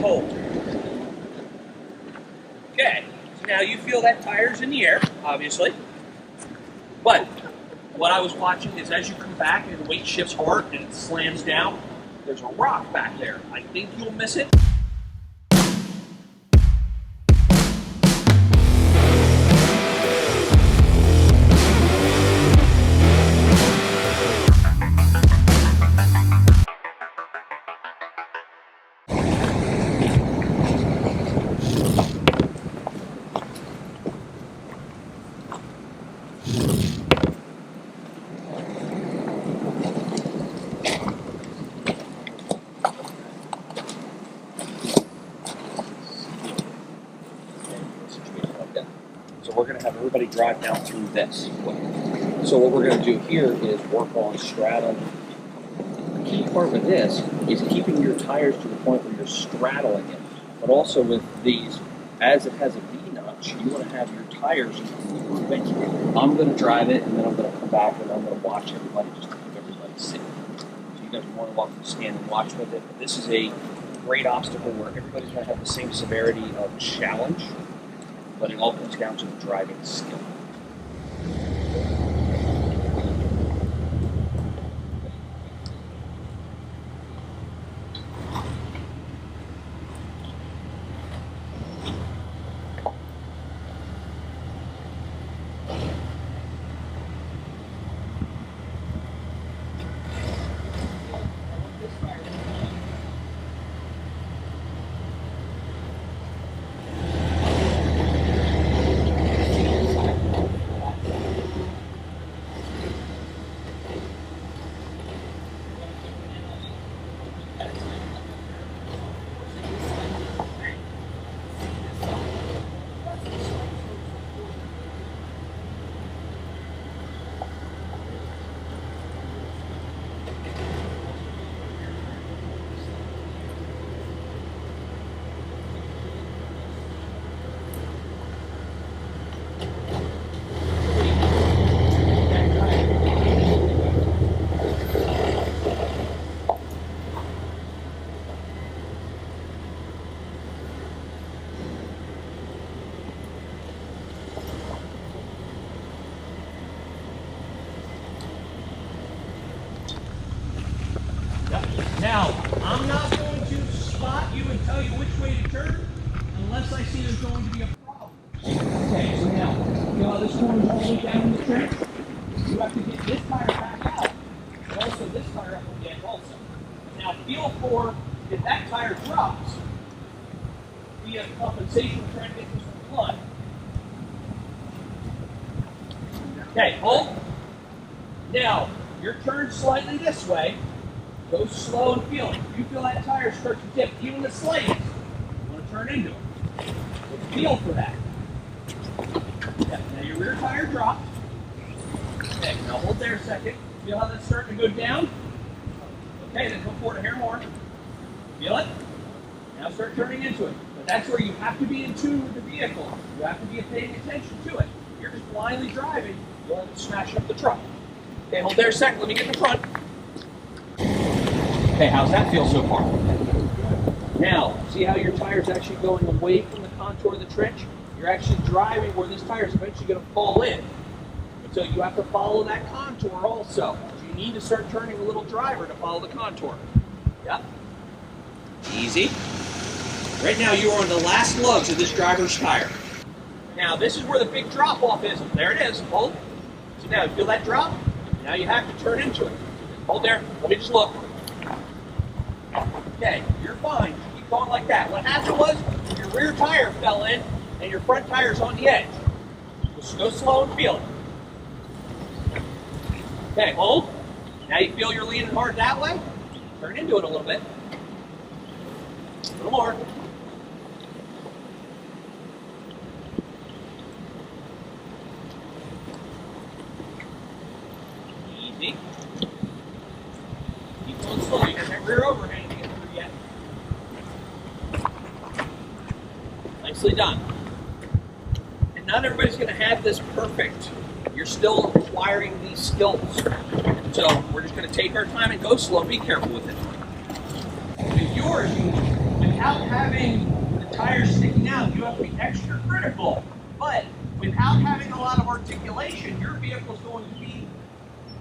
hold. Okay, so now you feel that tire's in the air, obviously. But what I was watching is as you come back and the weight shifts hard and it slams down, there's a rock back there. I think you'll miss it. We're going to have everybody drive down through this. So what we're going to do here is work on straddling. The key part with this is keeping your tires to the point where you're straddling it. But also with these, as it has a V-notch, you want to have your tires moving. I'm going to drive it, and then I'm going to come back, and I'm going to watch everybody just to keep everybody safe. So you guys are more than welcome to stand and watch with it. But this is a great obstacle where everybody's going to have the same severity of challenge, but it all comes down to the driving skill. Now, I'm not going to spot you and tell you which way to turn unless I see there's going to be a problem. Okay, so now, you know how this corner's all the way down in the trench? You have to get this tire back out, and also this tire up again also. Now, feel for, if that tire drops, we have compensation for trying to get this one. Okay, hold. Now, your turn slightly this way. Go slow and feel it. If you feel that tire start to dip, even the slightest, you want to turn into it. So feel for that. Yeah, now your rear tire dropped. Okay, now hold there a second. Feel how that's starting to go down? Okay, then come forward a hair more. Feel it? Now start turning into it. But that's where you have to be in tune with the vehicle. You have to be paying attention to it. If you're just blindly driving, you'll end up smashing up the truck. Okay, hold there a second. Let me get in the front. Okay, how's that feel so far? Now, see how your tire's actually going away from the contour of the trench? You're actually driving where this tire's eventually going to fall in. And so you have to follow that contour also. So you need to start turning a little driver to follow the contour. Yep. Easy. Right now you are on the last lugs of this driver's tire. Now this is where the big drop off is. There it is. Hold. So now you feel that drop? Now you have to turn into it. Hold there. Let me just look. Okay, you're fine. Keep going like that. What happened was your rear tire fell in and your front tire's on the edge. Just go slow and feel it. Okay, hold. Now you feel you're leaning hard that way. Turn into it a little bit. A little more. Easy. Keep going slow. You got that rear overhang to get through yet. Nicely done. And not everybody's going to have this perfect. You're still acquiring these skills. So we're just going to take our time and go slow. Be careful with it. With yours, you have without having the tires sticking out, you have to be extra critical. But without having a lot of articulation, your vehicle is going to be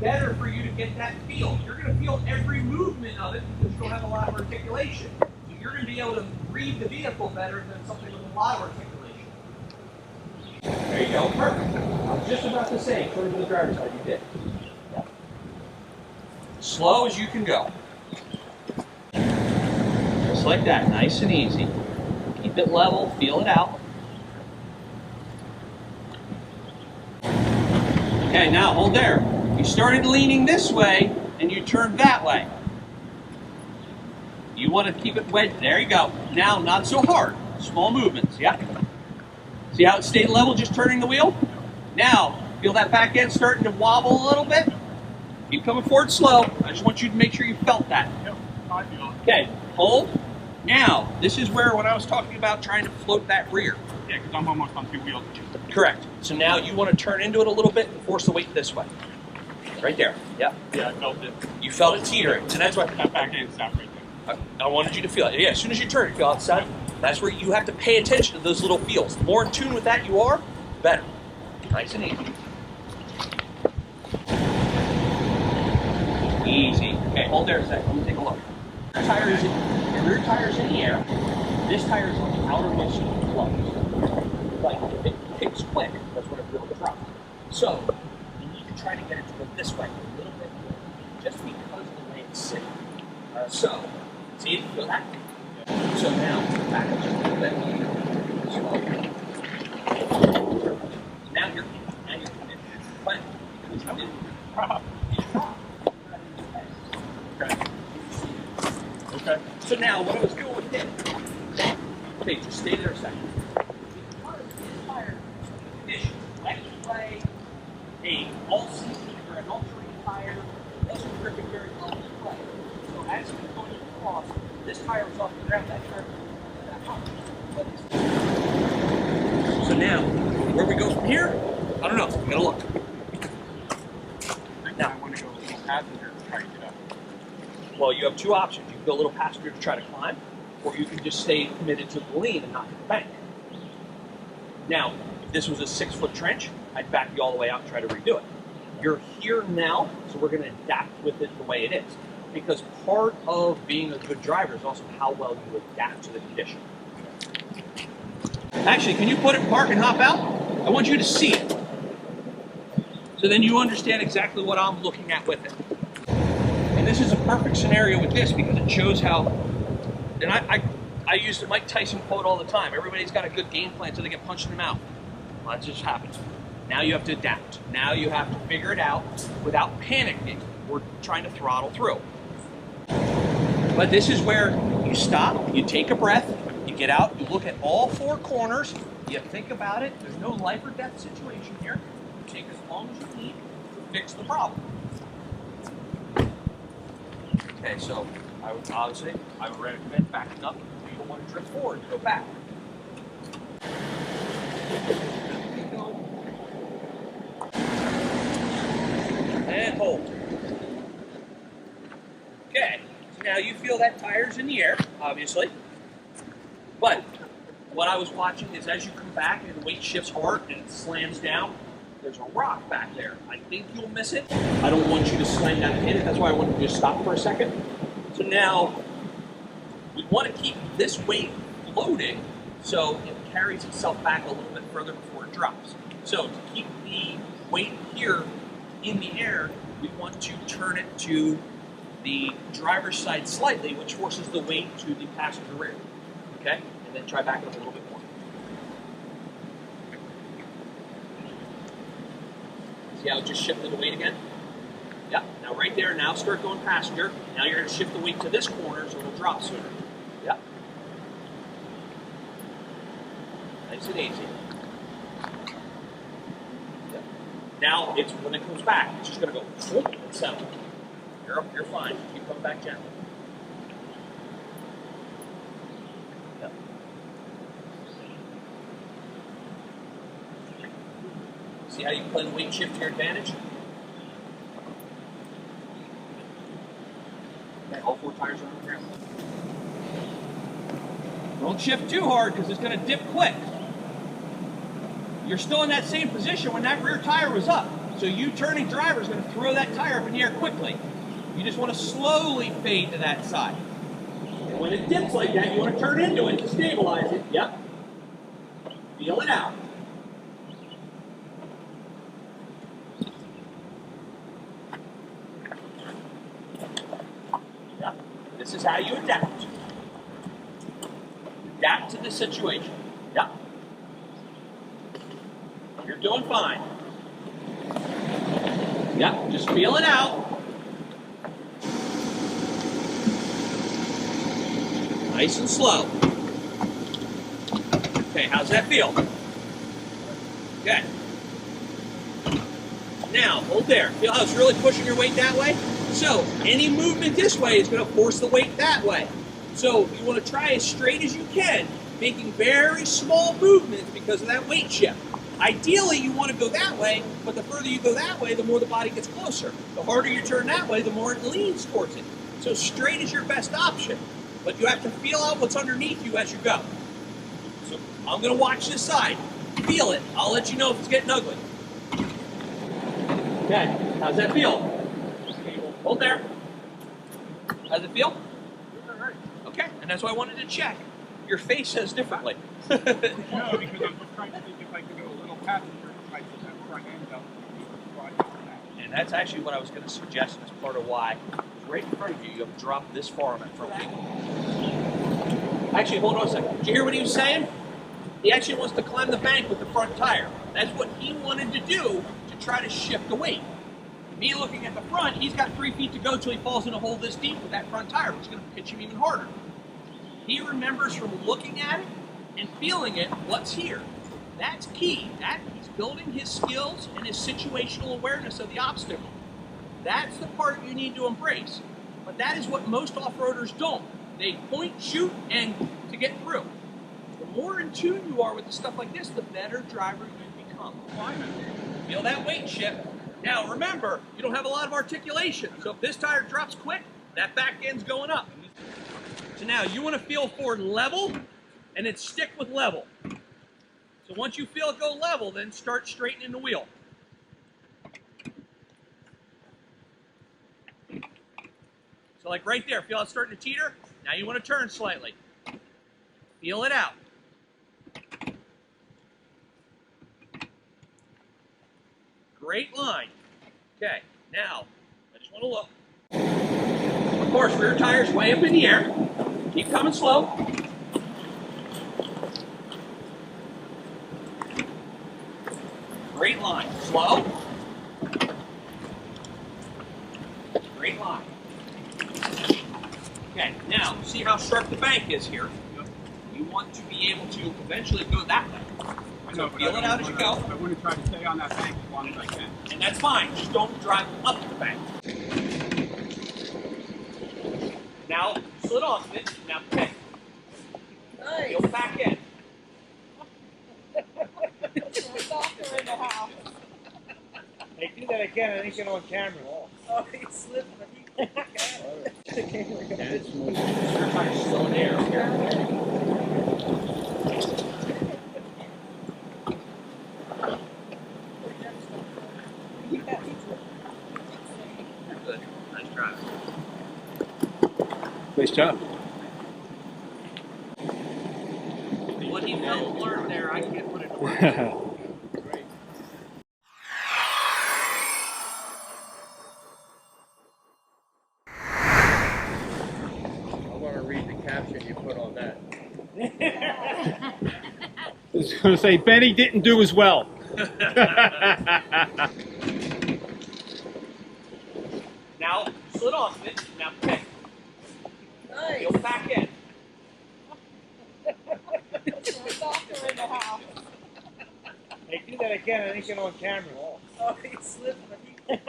better for you to get that feel. You're going to feel every movement of it because you don't have a lot of articulation. So you're going to be able to read the vehicle better than something with a lot of articulation. There you go, perfect. I was just about to say, turn to the driver's side, you did. Yeah. Slow as you can go. Just like that, nice and easy. Keep it level, feel it out. Okay, now hold there. You started leaning this way and you turned that way. You want to keep it wedged. There you go. Now, not so hard. Small movements, yeah? See how it stayed level just turning the wheel? Now, feel that back end starting to wobble a little bit? Keep coming forward slow. I just want you to make sure you felt that. Okay, hold. Now, this is where when I was talking about trying to float that rear. Yeah, because I'm almost on two wheels. Correct. So now you want to turn into it a little bit and force the weight this way. Right there. Yeah. Yeah, I felt it. You felt it teetering. So that's why that back end stopped right there. I wanted you to feel it. Yeah, as soon as you turn, you feel outside. That's where you have to pay attention to those little feels. The more in tune with that you are, better. Nice and easy. Easy. Okay, hold there a second. Let me take a look. The rear tire's in the air. This tire is on the outermost plug. Like, if it picks quick, that's when it will drop. So, you need to try to get it to go this way a little bit more, just because of the way it's sitting. So, see if you feel that? So now, back up just a little bit. Slow. Now you're committed. But, because you didn't drop. Okay. So now, what I was doing with it, okay, just stay there a second. Because this tire condition, wet clay, a all-season or an all-terrain tire, doesn't grip it very well with clay. So as you're going across, this tire was off the ground, that tire was that hot. So now, where we go from here, I don't know. We gotta look. Now I want to go a little passenger to try to get up. Well, you have two options. You can go a little passenger to try to climb, or you can just stay committed to the lean and not hit the bank. Now, if this was a 6-foot trench, I'd back you all the way out and try to redo it. You're here now, so we're going to adapt with it the way it is. Because part of being a good driver is also how well you adapt to the condition. Actually, can you put it in park and hop out? I want you to see it. So then you understand exactly what I'm looking at with it. And this is a perfect scenario with this because it shows how, and I use the Mike Tyson quote all the time, everybody's got a good game plan until they get punched in the mouth. Well, that just happens. Now you have to adapt. Now you have to figure it out without panicking or trying to throttle through. But this is where you stop, you take a breath, you get out, you look at all 4 corners, you think about it, there's no life or death situation here. You take as long as you need to fix the problem. Okay, so I would recommend backing up. You don't want to drift forward, go back. And hold. Okay, so now you feel that tire's in the air, obviously. But what I was watching is as you come back and the weight shifts hard and it slams down, there's a rock back there. I think you'll miss it. I don't want you to slam that pin. That's why I wanted to just stop for a second. So now we want to keep this weight floating so it carries itself back a little bit further before it drops. So to keep the weight here in the air, we want to turn it to the driver's side slightly, which forces the weight to the passenger rear. Okay? And then try backing up a little bit more. See how it just shifted the weight again? Yeah. Now right there, now start going passenger. Now you're going to shift the weight to this corner so it'll drop sooner. Yeah. Nice and easy. Yeah. Now it's when it comes back, it's just going to go swoop and settle. You're fine. Keep coming back gently. Yeah. See how you can play the weight shift to your advantage? Okay, all 4 tires are on the ground. Don't shift too hard because it's going to dip quick. You're still in that same position when that rear tire was up. So you turning driver is going to throw that tire up in the air quickly. You just want to slowly fade to that side. And when it dips like that, you want to turn into it to stabilize it. Yep. Feel it out. Yep. This is how you adapt. Adapt to the situation. Yep. You're doing fine. Yep, just feel it out. Nice and slow. Okay, how's that feel? Good. Now, hold there. Feel how it's really pushing your weight that way? So, any movement this way is going to force the weight that way. So, you want to try as straight as you can, making very small movements because of that weight shift. Ideally, you want to go that way, but the further you go that way, the more the body gets closer. The harder you turn that way, the more it leans towards it. So straight is your best option, but you have to feel out what's underneath you as you go. So I'm going to watch this side. Feel it. I'll let you know if it's getting ugly. Okay, how's that feel? Hold there. How's it feel? Okay, and that's why I wanted to check. Your face says differently. No, because I'm just trying to think if I could go a little passenger if I put that front end up. And that's actually what I was going to suggest as part of why. Right in front of you, you have to drop this far on that front wheel. Actually, hold on a second. Did you hear what he was saying? He actually wants to climb the bank with the front tire. That's what he wanted to do to try to shift the weight. Me looking at the front, he's got 3 feet to go till he falls in a hole this deep with that front tire, which is going to pitch him even harder. He remembers from looking at it and feeling it what's here. That's key. He's building his skills and his situational awareness of the obstacle. That's the part you need to embrace. But that is what most off-roaders don't. They point, shoot, and to get through. The more in tune you are with the stuff like this, the better driver you become. Feel that weight shift. Now remember, you don't have a lot of articulation. So if this tire drops quick, that back end's going up. So now you want to feel forward level and then stick with level. So once you feel it go level, then start straightening the wheel. So like right there, feel it starting to teeter? Now you want to turn slightly. Feel it out. Great line. Okay, now I just want to look. Of course, rear tire's way up in the air. Keep coming slow. Great line. Slow. Great line. Okay, now see how sharp the bank is here. You want to be able to eventually go that way. So feel it out as you go. I want to try to stay on that bank as long as I can. And that's fine. Just don't drive up the bank. Now, slid off it. Now pick. Nice. Go back in. Doctor in the house. Hey, do that again. I think it's on camera. Oh, he slipped, but he can't. Your tire's still in the air. Good. Nice drive. Nice job. What he felt and learned there, I can't put it to work. I want to read the caption you put on that. I was going to say, Benny didn't do as well. Now, slid off it. Now pick. Nice. Go back in. Doctor in the house. Hey, do that again. I think it's on camera. Oh, he slipped, but he can't.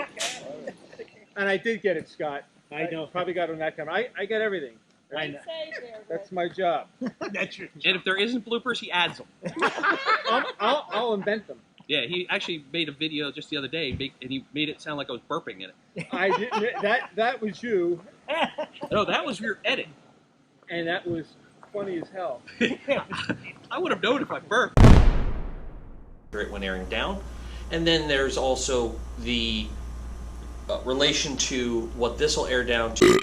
And I did get it, Scott. I know. Probably got on that camera. I get everything. I know. That's my job. That's your job. And if there isn't bloopers, he adds them. I'll invent them. Yeah, he actually made a video just the other day, and he made it sound like I was burping in it. I didn't. That was you. No, that was your edit. And that was funny as hell. I would have known if I burped. When airing down. And then there's also the relation to what this will air down to